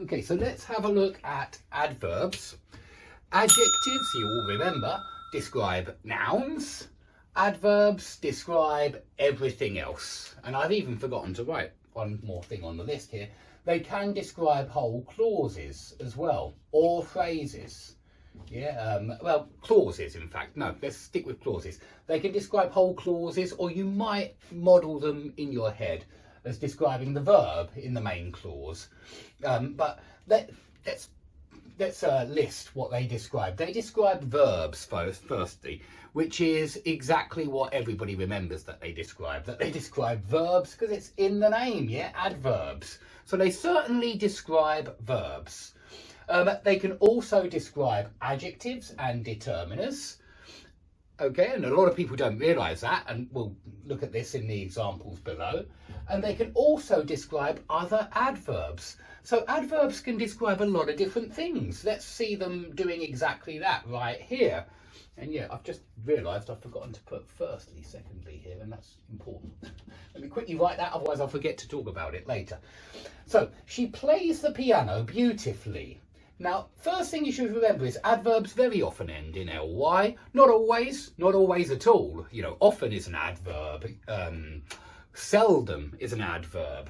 Okay, so let's have a look at adverbs. Adjectives, you all remember, describe nouns. Adverbs describe everything else. And I've even forgotten to write one more thing on the list here. They can describe whole clauses as well, or phrases. Yeah, well, clauses, in fact. No, let's stick with clauses. They can describe whole clauses, or you might model them in your head as describing the verb in the main clause. But let's list what they describe. They describe verbs firstly, which is exactly what everybody remembers that they describe. That they describe verbs because it's in the name, yeah, adverbs. So they certainly describe verbs. They can also describe adjectives and determiners. Okay, and a lot of people don't realise that, and we'll look at this in the examples below. And they can also describe other adverbs. So adverbs can describe a lot of different things. Let's see them doing exactly that right here. And yeah, I've just realised I've forgotten to put firstly, secondly here, and that's important. Let me quickly write that, otherwise I'll forget to talk about it later. So, she plays the piano beautifully. Now, first thing you should remember is adverbs very often end in ly. Not always at all. You know, often is an adverb. Seldom is an adverb.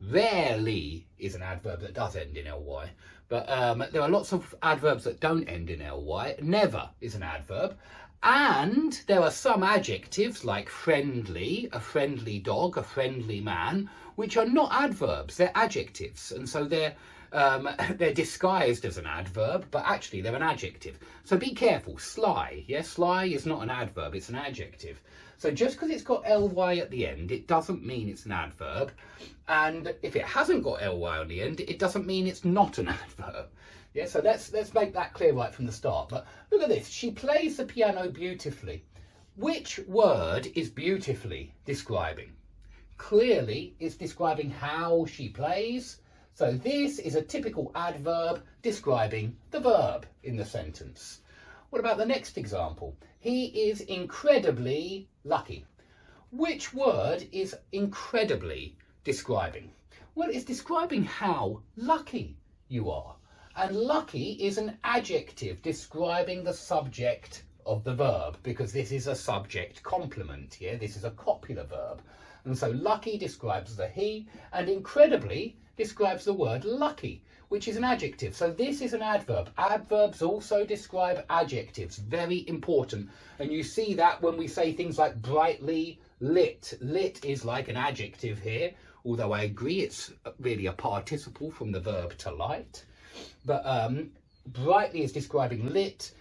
Rarely is an adverb that does end in ly. But there are lots of adverbs that don't end in ly. Never is an adverb. And there are some adjectives like friendly, a friendly dog, a friendly man, which are not adverbs, they're adjectives. And so they're disguised as an adverb, but actually they're an adjective. So be careful. Sly, yes, sly is not an adverb, it's an adjective. So just because it's got ly at the end, it doesn't mean it's an adverb. And if it hasn't got ly on the end, it doesn't mean it's not an adverb. Yeah, so let's make that clear right from the start. But look at this. She plays the piano beautifully. Which word is beautifully describing? Clearly, it's describing how she plays. So this is a typical adverb describing the verb in the sentence. What about the next example? He is incredibly lucky. Which word is incredibly describing? Well, it's describing how lucky you are. And lucky is an adjective describing the subject of the verb, because this is a subject complement here. This is a copular verb. And so lucky describes the he, and incredibly describes the word lucky, which is an adjective. So this is an adverb. Adverbs also describe adjectives. Very important. And you see that when we say things like brightly lit. Lit is like an adjective here, although I agree it's really a participle from the verb to light. But brightly is describing lit,